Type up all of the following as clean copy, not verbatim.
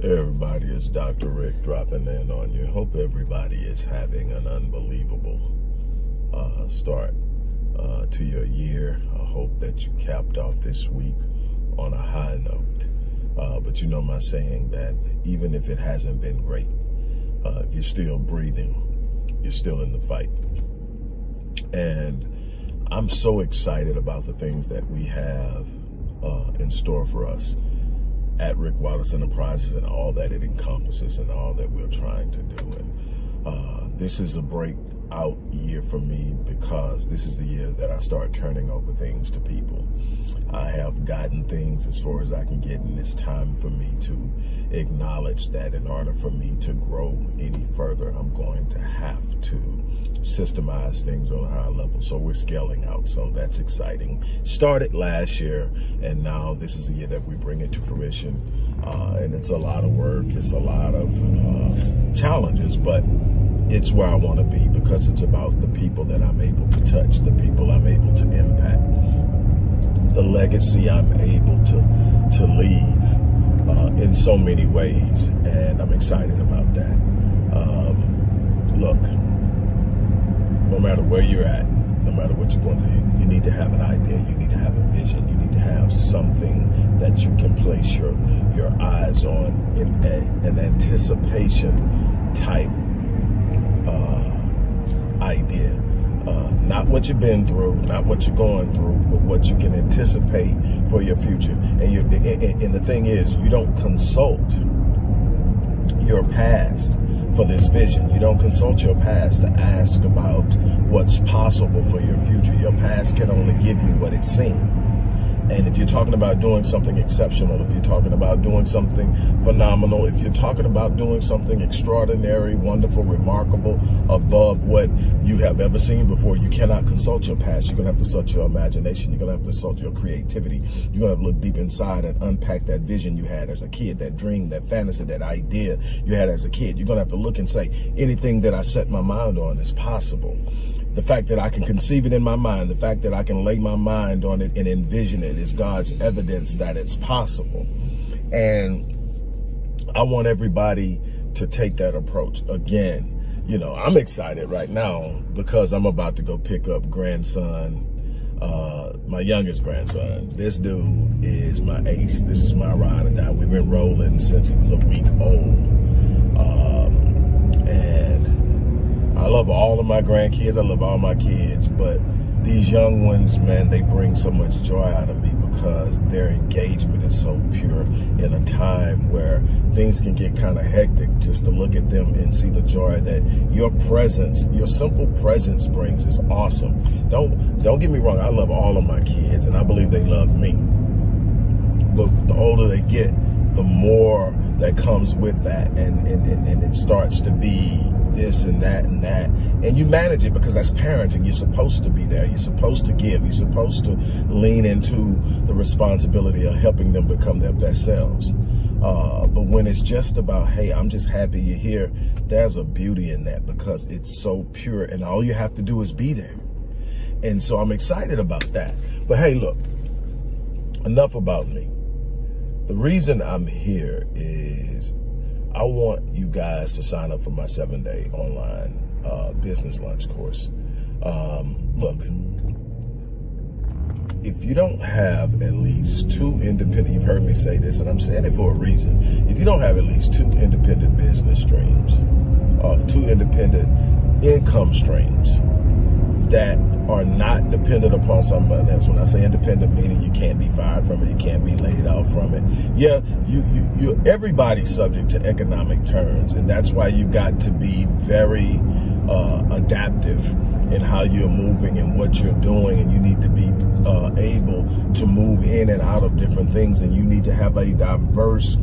Hey everybody, it's Dr. Rick dropping in on you. Hope everybody is having an unbelievable start to your year. I hope that you capped off this week on a high note. But you know my saying that even if it hasn't been great, if you're still breathing, you're still in the fight. And I'm so excited about the things that we have in store for us at Rick Wallace Enterprises and all that it encompasses and all that we're trying to do. And this is a breakout year for me because this is the year that I start turning over things to people. I have gotten things as far as I can get, and it's time for me to acknowledge that in order for me to grow any further, I'm going to have to systemize things on a high level. So we're scaling out. So that's exciting. Started last year, and now this is the year that we bring it to fruition. And it's a lot of work. It's a lot of challenges, but it's where I want to be because it's about the people that I'm able to touch, the people I'm able to impact, the legacy I'm able to leave in so many ways. And I'm excited about that. Look, no matter where you're at, no matter what you're going through, you need to have an idea. You need to have a vision. You need to have something that you can place your eyes on in an anticipation type idea. Not what you've been through, not what you're going through, but what you can anticipate for your future. And the thing is, you don't consult your past for this vision. You don't consult your past to ask about what's possible for your future. Your past can only give you what it's seen. And if you're talking about doing something exceptional, if you're talking about doing something phenomenal, if you're talking about doing something extraordinary, wonderful, remarkable, above what you have ever seen before, you cannot consult your past. You're going to have to consult your imagination. You're going to have to consult your creativity. You're going to have to look deep inside and unpack that vision you had as a kid, that dream, that fantasy, that idea you had as a kid. You're going to have to look and say, anything that I set my mind on is possible. The fact that I can conceive it in my mind, the fact that I can lay my mind on it and envision it is God's evidence that it's possible. And I want everybody to take that approach. Again, you know, I'm excited right now because I'm about to go pick up grandson, my youngest grandson. This dude is my ace. This is my ride or die. We've been rolling since he was a week old. And I love all of my grandkids. I love all my kids, but these young ones, man, they bring so much joy out of me because their engagement is so pure in a time where things can get kind of hectic. Just to look at them and see the joy that your presence, your simple presence brings is awesome. Don't get me wrong. I love all of my kids and I believe they love me. But the older they get, the more that comes with that, and it starts to be this and that and that, and you manage it because that's parenting. You're supposed to be there. You're supposed to give. You're supposed to lean into the responsibility of helping them become their best selves. But when it's just about, hey, I'm just happy you're here, there's a beauty in that because it's so pure and all you have to do is be there. And so I'm excited about that. But hey, look, enough about me. The reason I'm here is I want you guys to sign up for my 7-day online business lunch course. Look, if you don't have at least 2 independent, you've heard me say this, and I'm saying it for a reason. If you don't have at least 2 independent business streams, 2 independent income streams that are not dependent upon someone else. When I say independent, meaning you can't be fired from it, you can't be laid off from it. Yeah, everybody's subject to economic turns, and that's why you've got to be very adaptive in how you're moving and what you're doing, and you need to be able to move in and out of different things, and you need to have a diverse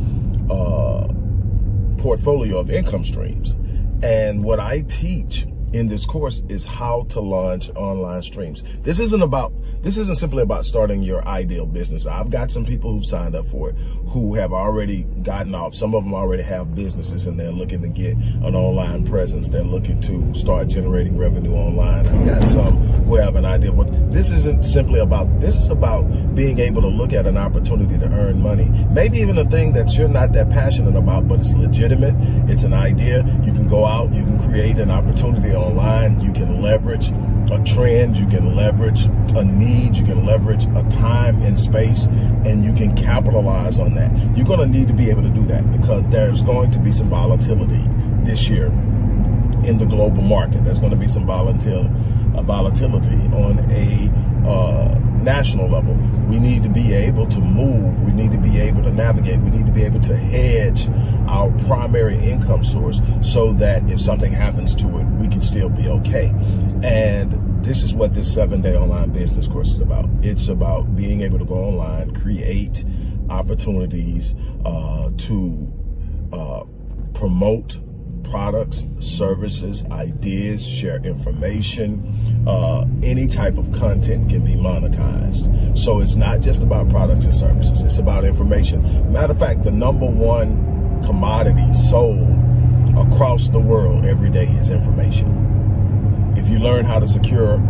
portfolio of income streams. And what I teach in this course is how to launch online streams. This isn't simply about starting your ideal business. I've got some people who've signed up for it who have already gotten off. Some of them already have businesses and they're looking to get an online presence. They're looking to start generating revenue online. I've got some who have an idea of what this isn't simply about. This is about being able to look at an opportunity to earn money. Maybe even a thing that you're not that passionate about, but it's legitimate. It's an idea. You can go out, you can create an opportunity online, you can leverage a trend, you can leverage a need, you can leverage a time and space, and you can capitalize on that. You're going to need to be able to do that because there's going to be some volatility this year in the global market. There's going to be some volatility on a national level. We need to be able to move. We need to be able to navigate. We need to be able to hedge our primary income source so that if something happens to it, we can still be okay. And this is what this 7-day online business course is about. It's about being able to go online, create opportunities to promote products, services, ideas, share information. Any type of content can be monetized. So it's not just about products and services. It's about information. Matter of fact, the #1 commodity sold across the world every day is information. If you learn how to secure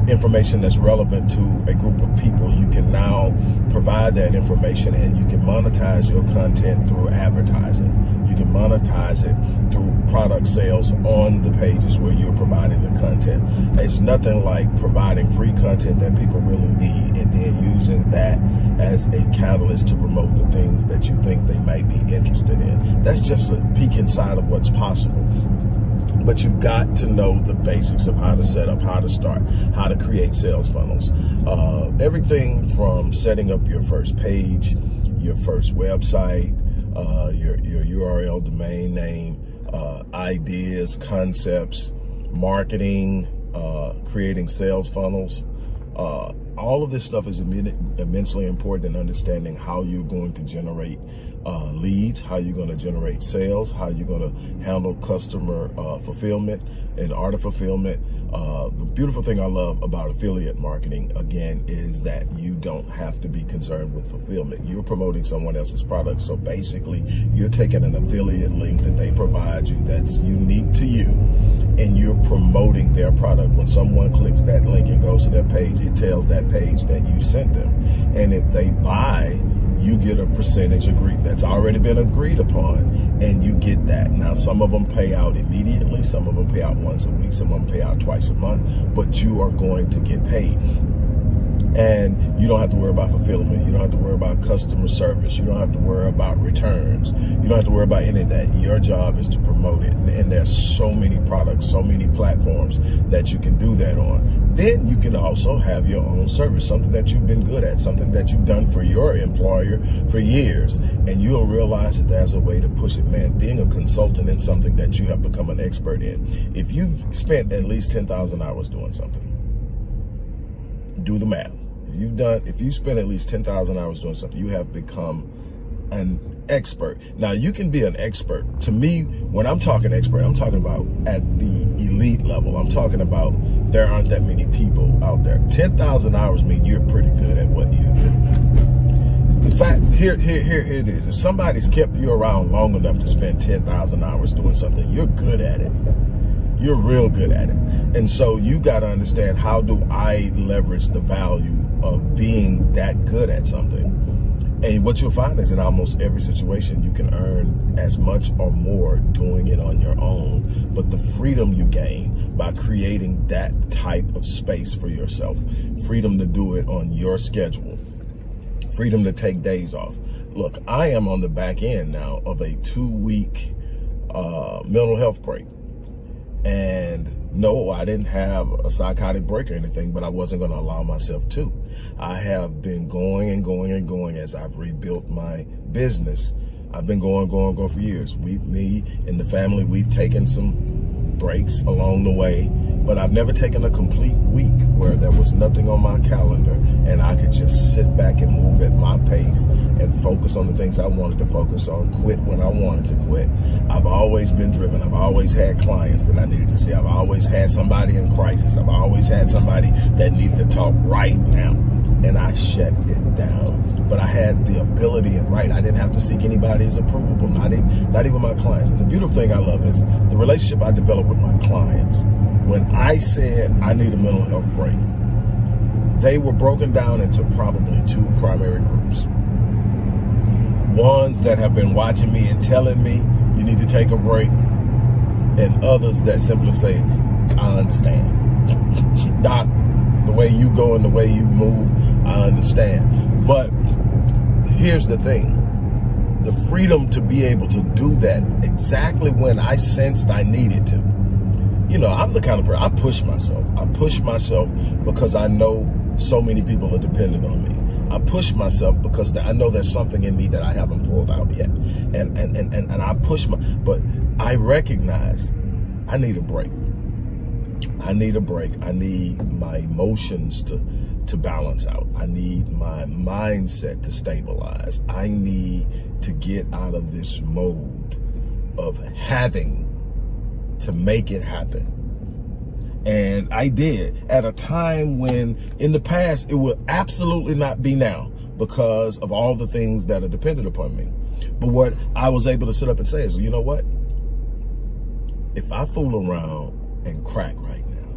information that's relevant to a group of people, you can now provide that information and you can monetize your content through advertising. You can monetize it through product sales on the pages where you're providing the content. It's nothing like providing free content that people really need and then using that as a catalyst to promote the things that you think they might be interested in. That's just a peek inside of what's possible. But you've got to know the basics of how to set up, how to start, how to create sales funnels. Everything from setting up your first page, your first website, your URL, domain name, ideas, concepts, marketing, creating sales funnels. All of this stuff is immensely important in understanding how you're going to generate leads, how you're going to generate sales, how you're going to handle customer fulfillment and art of fulfillment. The beautiful thing I love about affiliate marketing, again, is that you don't have to be concerned with fulfillment. You're promoting someone else's product. So basically, you're taking an affiliate link that they provide you that's unique to you, and you're promoting their product. When someone clicks that link and goes to their page, it tells that page that you sent them. And if they buy, you get a percentage that's already been agreed upon, and you get that. Now, some of them pay out immediately, some of them pay out once a week, some of them pay out twice a month, but you are going to get paid. And you don't have to worry about fulfillment. You don't have to worry about customer service. You don't have to worry about returns. You don't have to worry about any of that. Your job is to promote it. And there's so many products, so many platforms that you can do that on. Then you can also have your own service, something that you've been good at, something that you've done for your employer for years. And you'll realize that there's a way to push it, man. Being a consultant in something that you have become an expert in. If you've spent at least 10,000 hours doing something, do the math. If you spend at least 10,000 hours doing something, you have become an expert. Now, you can be an expert. To me, when I'm talking expert, I'm talking about at the elite level. I'm talking about there aren't that many people out there. 10,000 hours mean you're pretty good at what you do. The fact, here it is. If somebody's kept you around long enough to spend 10,000 hours doing something, you're good at it. You're real good at it. And so you got to understand, how do I leverage the value of being that good at something? And what you'll find is in almost every situation, you can earn as much or more doing it on your own. But the freedom you gain by creating that type of space for yourself, freedom to do it on your schedule, freedom to take days off. Look, I am on the back end now of a 2-week mental health break. And no, I didn't have a psychotic break or anything, but I wasn't going to allow myself to. I have been going and going and going as I've rebuilt my business. I've been going for years. Me and the family, we've taken some breaks along the way, but I've never taken a complete week where there was nothing on my calendar and I could just sit back and move at my pace and focus on the things I wanted to focus on, quit when I wanted to quit. I've always been driven. I've always had clients that I needed to see. I've always had somebody in crisis. I've always had somebody that needed to talk right now. And I shut it down. But I had the ability and right. I didn't have to seek anybody's approval, not even my clients. And the beautiful thing I love is the relationship I developed with my clients. When I said I need a mental health break, they were broken down into probably two primary groups. Ones that have been watching me and telling me you need to take a break, and others that simply say, I understand. Doc, the way you go and the way you move, I understand. But here's the thing. The freedom to be able to do that exactly when I sensed I needed to. You know, I'm the kind of person, I push myself. I push myself because I know so many people are dependent on me. I push myself because I know there's something in me that I haven't pulled out yet. And I push but I recognize I need a break. I need a break. I need my emotions to balance out. I need my mindset to stabilize. I need to get out of this mode of having to make it happen. And I did at a time when in the past it would absolutely not be now because of all the things that are dependent upon me. But what I was able to sit up and say is, you know what? If I fool around and crack right now,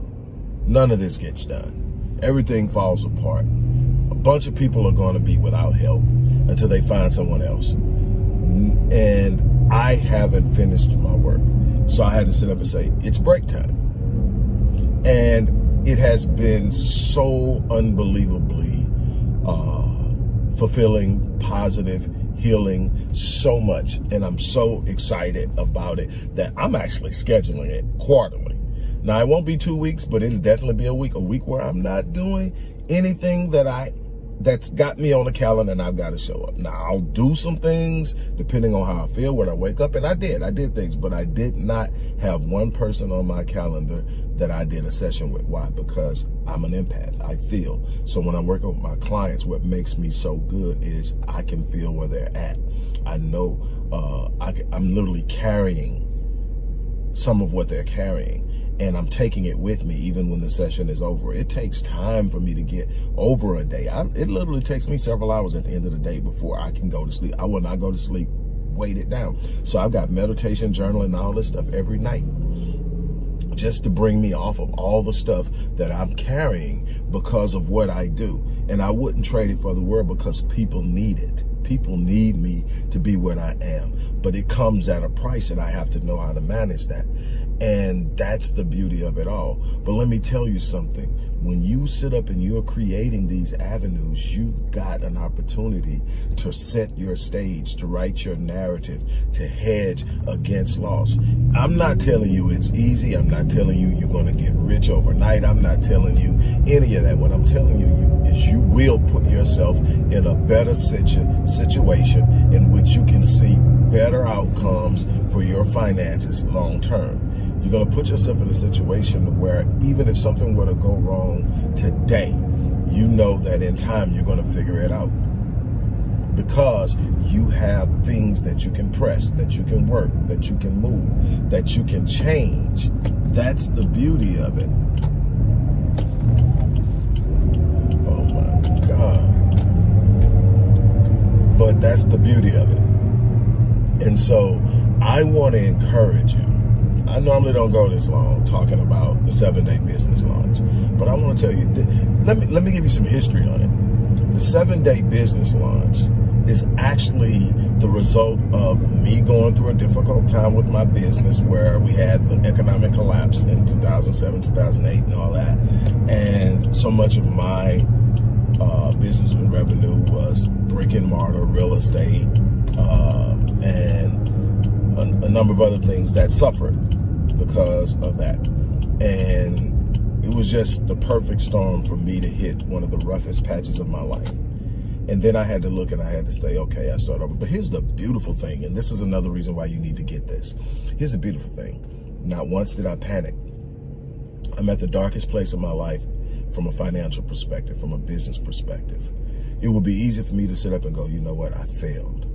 none of this gets done. Everything falls apart. A bunch of people are going to be without help until they find someone else. And I haven't finished my work. So I had to sit up and say, it's break time. And it has been so unbelievably fulfilling, positive, healing, so much. And I'm so excited about it that I'm actually scheduling it quarterly. Now, it won't be 2 weeks, but it'll definitely be a week where I'm not doing anything that's got me on the calendar and I've got to show up. Now, I'll do some things depending on how I feel when I wake up, and I did things, but I did not have one person on my calendar that I did a session with. Why? Because I'm an empath. I feel. So when I'm working with my clients, what makes me so good is I can feel where they're at. I know I'm literally carrying some of what they're carrying. And I'm taking it with me even when the session is over. It takes time for me to get over a day. It literally takes me several hours at the end of the day before I can go to sleep. I will not go to sleep weighted down. So I've got meditation, journaling, and all this stuff every night just to bring me off of all the stuff that I'm carrying because of what I do. And I wouldn't trade it for the world because people need it. People need me to be what I am, but it comes at a price and I have to know how to manage that. And that's the beauty of it all. But let me tell you something. When you sit up and you're creating these avenues, you've got an opportunity to set your stage, to write your narrative, to hedge against loss. I'm not telling you it's easy. I'm not telling you you're going to get rich overnight. I'm not telling you any of that. What I'm telling you is you will put yourself in a better situation in which you can see better outcomes for your finances long term. You're going to put yourself in a situation where even if something were to go wrong today, you know that in time you're going to figure it out because you have things that you can press, that you can work, that you can move, that you can change. That's the beauty of it. Oh my God. But that's the beauty of it. And so I want to encourage you. I normally don't go this long talking about the 7-day business launch, but I want to tell you, let me give you some history on it. The 7-day business launch is actually the result of me going through a difficult time with my business where we had the economic collapse in 2007, 2008 and all that. And so much of my business and revenue was brick and mortar, real estate, and a number of other things that suffered because of that. And it was just the perfect storm for me to hit one of the roughest patches of my life. And then I had to look and I had to say, okay, I start over. But here's the beautiful thing, and this is another reason why you need to get this. Here's the beautiful thing. Not once did I panic. I'm at the darkest place of my life from a financial perspective, from a business perspective. It would be easy for me to sit up and go, you know what, I failed.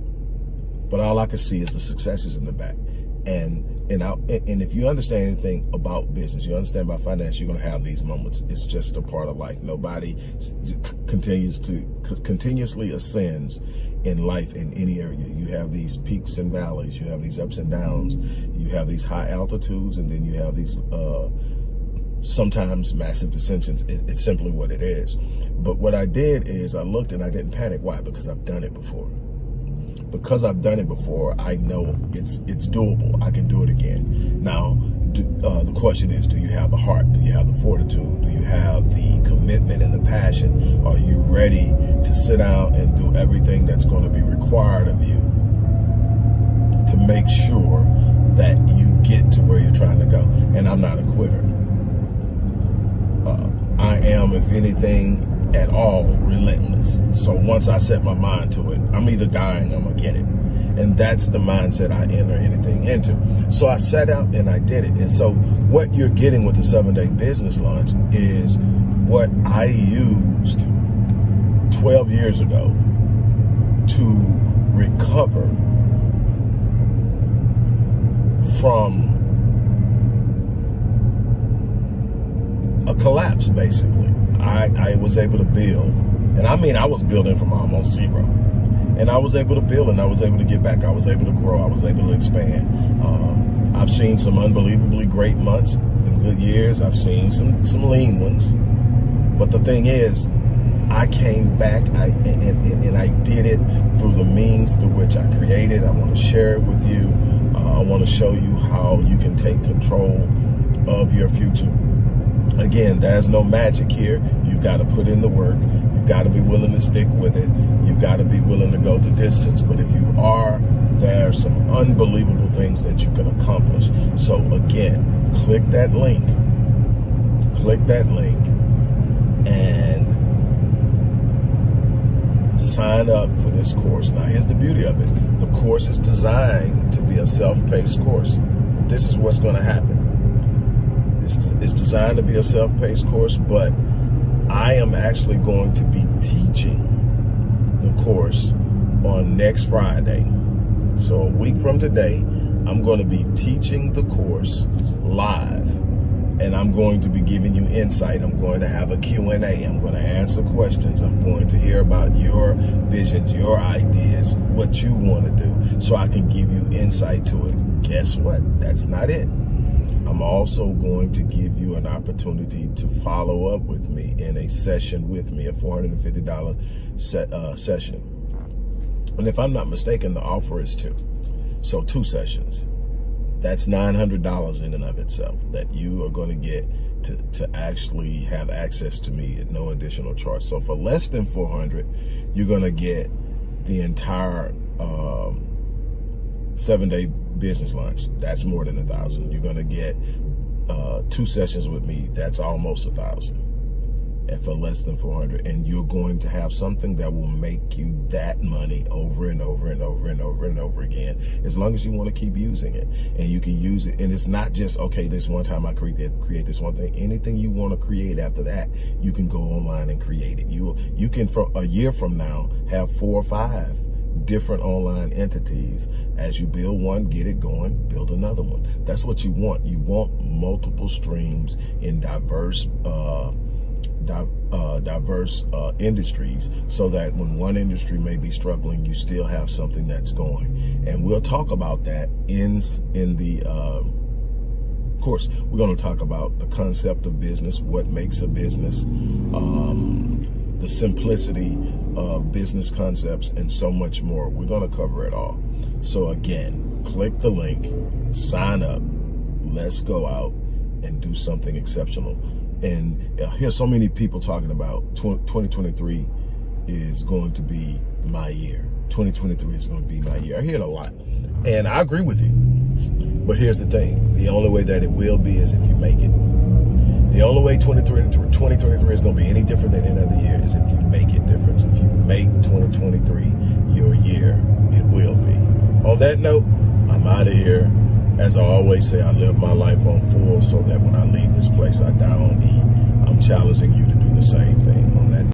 But all I could see is the successes in the back. And if you understand anything about business, you understand about finance, you're going to have these moments. It's just a part of life. Nobody continuously ascends in life in any area. You have these peaks and valleys. You have these ups and downs. You have these high altitudes, and then you have these sometimes massive descensions. It's simply what it is. But what I did is I looked and I didn't panic. Why? Because I've done it before. Because I've done it before, I know it's doable. I can do it again. Now, the question is, do you have the heart? Do you have the fortitude? Do you have the commitment and the passion? Are you ready to sit down and do everything that's going to be required of you to make sure that you get to where you're trying to go? And I'm not a quitter. I am, if anything at all, relentless. So once I set my mind to it, I'm either dying or I'm gonna get it. And that's the mindset I enter anything into. So I set out and I did it. And so what you're getting with the 7-day business launch is what I used 12 years ago to recover from a collapse, basically. I was able to build. And I mean, I was building from almost zero. And I was able to build, and I was able to get back. I was able to grow. I was able to expand. I've seen some unbelievably great months and good years. I've seen some lean ones. But the thing is, I came back and I did it through the means through which I created. I want to share it with you. I want to show you how you can take control of your future. Again, there's no magic here. You've got to put in the work. You've got to be willing to stick with it. You've got to be willing to go the distance. But if you are, there are some unbelievable things that you can accomplish. So again, click that link. Click that link and sign up for this course. Now, here's the beauty of it. The course is designed to be a self-paced course. But this is what's going to happen. It's designed to be a self-paced course, but I am actually going to be teaching the course on next Friday. So a week from today, I'm going to be teaching the course live, and I'm going to be giving you insight. I'm going to have a Q&A. I'm going to answer questions. I'm going to hear about your visions, your ideas, what you want to do, so I can give you insight to it. Guess what? That's not it. I'm also going to give you an opportunity to follow up with me in a session with me, a $450 session. And if I'm not mistaken, the offer is 2. So 2 sessions. That's $900 in and of itself that you are going to get to actually have access to me at no additional charge. So for less than $400, you're going to get the entire 7-day business launch. That's more than $1,000. You're going to get 2 sessions with me. That's almost $1,000. And for less than $400, and you're going to have something that will make you that money over and over and over and over and over again, as long as you want to keep using it. And you can use it, and it's not just, okay, this one time I create this one thing. Anything you want to create after that, you can go online and create it. You can, from a year from now, have 4 or 5 different online entities. As you build one, get it going, build another one. That's what you want. You want multiple streams in diverse industries, so that when one industry may be struggling, you still have something that's going. And we'll talk about that in the course. We're going to talk about the concept of business, what makes a business, the simplicity of business concepts, and so much more. We're going to cover it all. So again, click the link, sign up, let's go out and do something exceptional. And here's so many people talking about 2023 is going to be my year. 2023 is going to be my year. I hear it a lot, and I agree with you. But here's the thing. The only way that it will be is if you make it. The only way 2023 is going to be any different than any other year is if you make it different. If you make 2023 your year, it will be. On that note, I'm out of here. As I always say, I live my life on full so that when I leave this place, I die on E. I'm challenging you to do the same thing on that.